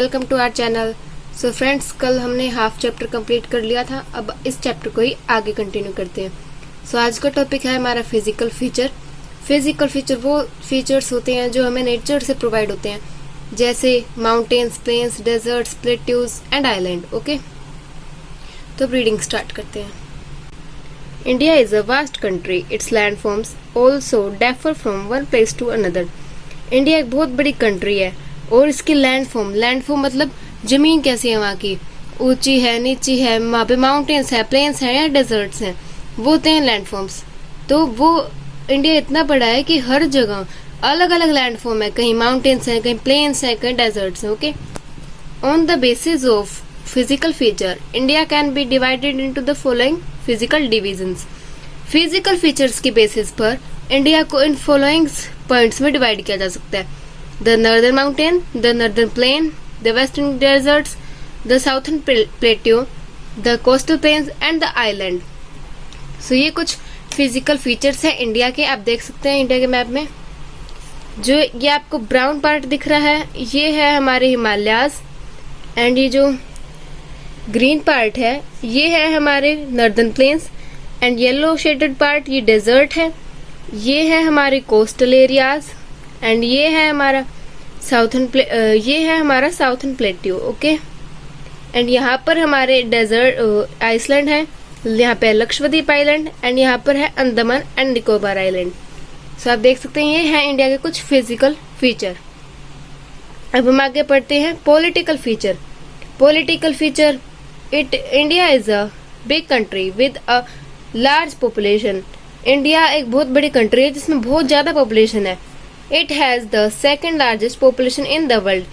Welcome to our channel. So friends, कल हमने half chapter complete कर लिया था। अब इस चैप्टर को ही आगे कंटिन्यू करते हैं। सो आज का टॉपिक है हमारा फिजिकल फीचर। फिजिकल फीचर वो फीचर्स होते हैं जो हमें नेचर से प्रोवाइड होते हैं, जैसे mountains, plains, deserts, plateaus and island. Okay, तो रीडिंग स्टार्ट करते हैं। India is a vast country. Its landforms also differ from one place to another. India एक बहुत बड़ी कंट्री है और इसकी लैंडफॉर्म मतलब जमीन कैसी है, वहाँ की ऊंची है, नीची है, वहाँ पे माउंटेन्स है, प्लेन्स हैं या डेजर्ट्स हैं, वो होते हैं लैंडफॉर्म्स। तो वो इंडिया इतना बड़ा है कि हर जगह अलग अलग लैंडफॉर्म है, कहीं माउंटेन्स हैं, कहीं प्लेन्स हैं, कहीं डेजर्ट्स हैं। Okay, on the basis of physical feature India can be divided into the following physical divisions. Physical features की बेसिस पर इंडिया को इन फॉलोइंग पॉइंट्स में डिवाइड किया जा सकता है: the northern mountain, the northern plain, the western deserts, the southern plateau, the coastal plains and the island. So ये कुछ फिजिकल फीचर्स हैं इंडिया के। आप देख सकते हैं इंडिया के मैप में जो ये आपको ब्राउन पार्ट दिख रहा है, ये है हमारे हिमालयाज, एंड ये जो ग्रीन पार्ट है ये है हमारे northern plains, and yellow shaded part ये डेजर्ट है, ये है हमारे कोस्टल एरियाज, एंड ये है हमारा साउथर्न प्लेट्यू। ओके, एंड यहाँ पर हमारे डेजर्ट आइसलैंड है, यहाँ पे लक्षद्वीप आइलैंड, एंड यहाँ पर है अंडमान एंड निकोबार आइलैंड। सो आप देख सकते हैं ये है इंडिया के कुछ फिजिकल फीचर। अब हम आगे पढ़ते हैं political feature. Political feature India is a big country with a large population. India एक बहुत बड़ी कंट्री है जिसमें बहुत ज्यादा पॉपुलेशन है। It has the second largest population in the world.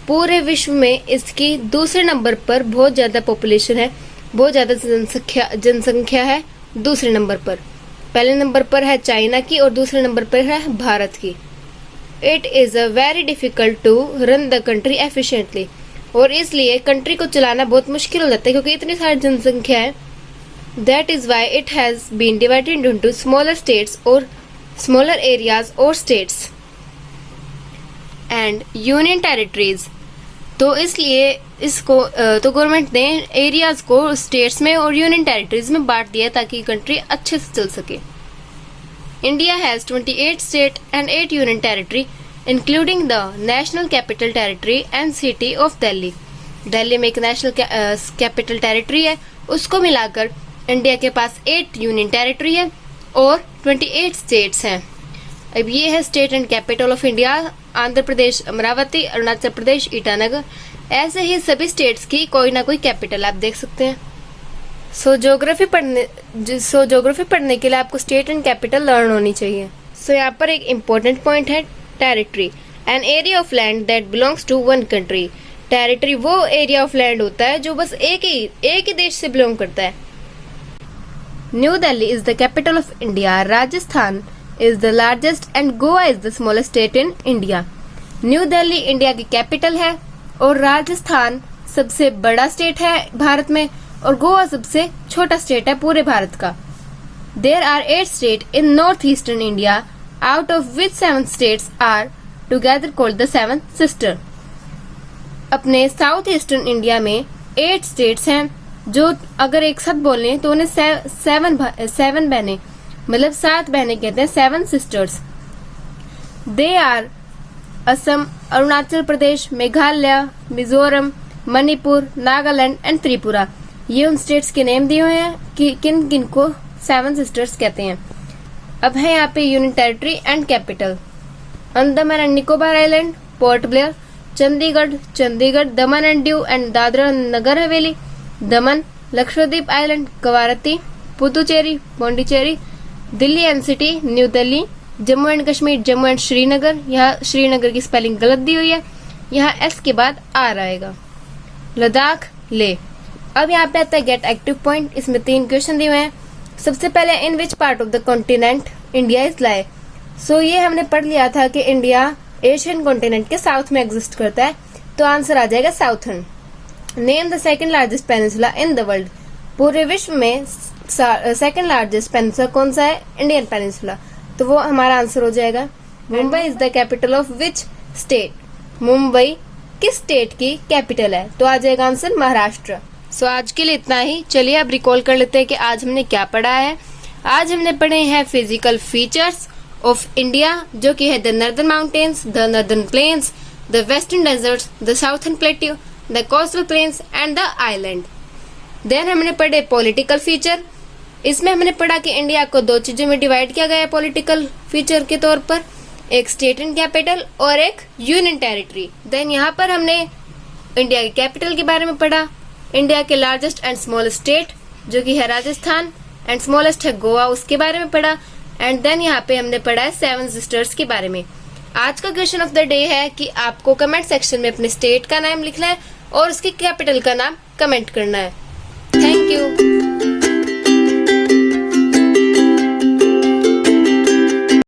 पूरे विश्व में इसकी दूसरे नंबर पर बहुत ज्यादा पॉपुलेशन है, बहुत ज्यादा जनसंख्या है दूसरे नंबर पर। पहले नंबर पर है चाइना की और दूसरे नंबर पर है भारत की। It is a very difficult to run the country efficiently. और इसलिए कंट्री को चलाना बहुत मुश्किल हो जाता है क्योंकि इतनी सारी जनसंख्या है। That is why it has been divided into smaller states or smaller areas or states and union territories। तो इसलिए इसको तो गवर्नमेंट ने एरियाज को स्टेट्स में और यूनियन टेरिटरीज में बांट दिया ताकि कंट्री अच्छे से चल सके। India has 28 state and 8 union territory including the national capital territory and city of Delhi. Delhi में एक नेशनल कैपिटल टेरिटरी है, उसको मिलाकर इंडिया के पास 8 यूनियन टेरिटरी है और 28 स्टेट्स हैं। अब ये है state and capital of India: Andhra Pradesh Amaravati, Arunachal Pradesh Itanagar. ऐसे ही सभी स्टेट्स की कोई ना कोई कैपिटल आप देख सकते हैं। सो ज्योग्राफी पढ़ने के लिए आपको स्टेट एंड कैपिटल लर्न होनी चाहिए। सो यहाँ पर एक इम्पोर्टेंट पॉइंट है territory, an area of land that belongs to one country. Territory वो एरिया ऑफ लैंड होता है जो बस एक ही देश से बिलोंग करता है। New Delhi is the capital of India. Rajasthan is the largest and Goa is the smallest state in India. New Delhi India की कैपिटल है और राजस्थान सबसे बड़ा स्टेट है भारत में और गोवा सबसे छोटा स्टेट है पूरे भारत का। There are 8 states in northeastern India, out of which 7 states are together called the Seven Sisters. अपने साउथ ईस्टर्न इंडिया में 8 स्टेट्स हैं जो अगर एक साथ बोलें तो उन्हें 7 बहनें मतलब 7 बहनें कहते हैं, 7 sisters. They are Assam, Arunachal Pradesh, Meghalaya, Mizoram, Manipur, Nagaland and Tripura. ये उन स्टेट्स के नेम दिए हुए हैं कि किन किन को 7 सिस्टर्स कहते हैं। अब है यहाँ पे union territory and capital: Andaman and Nicobar island, port Blair, Chandigarh, Daman and Diu and Dadra Nagar Haveli, Daman, Lakshadweep island, Kavaratti, Puducherry, Pondicherry, Delhi NCT, new Delhi, Jammu and Kashmir, Jammu and Srinagar. यहाँ श्रीनगर की स्पेलिंग गलत दी हुई है, यहाँ एस के बाद आर आएगा। लद्दाख, ले। अब यहाँ पे आता है गेट एक्टिव पॉइंट। इसमें 3 क्वेश्चन दिए हुए हैं। सबसे पहले in which part of the continent India is lie. So ये हमने पढ़ लिया था कि इंडिया एशियन कॉन्टिनेंट के साउथ में एग्जिस्ट करता है, तो आंसर आ जाएगा southern. Name the second largest peninsula in the world. पूरे विश्व में सेकेंड लार्जेस्ट पेनिनसुला कौन सा है? Indian peninsula. तो वो हमारा आंसर हो जाएगा। Mumbai is the capital of which state? Mumbai किस स्टेट की कैपिटल है? तो आ जाएगा आंसर महाराष्ट्र। सो आज के लिए इतना ही। चलिए अब रिकॉल कर लेते हैं कि आज हमने क्या पढ़ा है। आज हमने पढ़े हैं फिजिकल फीचर्स ऑफ इंडिया, जो कि है the northern mountains, the northern plains, the western deserts, the southern plateau, the coastal plains and the island. Then हमने पढ़े पॉलिटिकल फीचर। इसमें हमने पढ़ा कि इंडिया को दो चीजों में डिवाइड किया गया है पॉलिटिकल फीचर के तौर पर, एक स्टेट एंड कैपिटल और एक यूनियन टेरिटरी। देन यहाँ पर हमने इंडिया की कैपिटल के बारे में पढ़ा, इंडिया के लार्जेस्ट एंड स्मॉलेस्ट स्टेट जो कि है राजस्थान एंड स्मॉलेस्ट है गोवा, उसके बारे में पढ़ा। एंड देन यहाँ पे हमने पढ़ा है सेवन सिस्टर्स के बारे में। आज का क्वेश्चन ऑफ द डे है कि आपको कमेंट सेक्शन में अपने स्टेट का नाम लिखना है और उसकी कैपिटल का नाम कमेंट करना है। Thank you.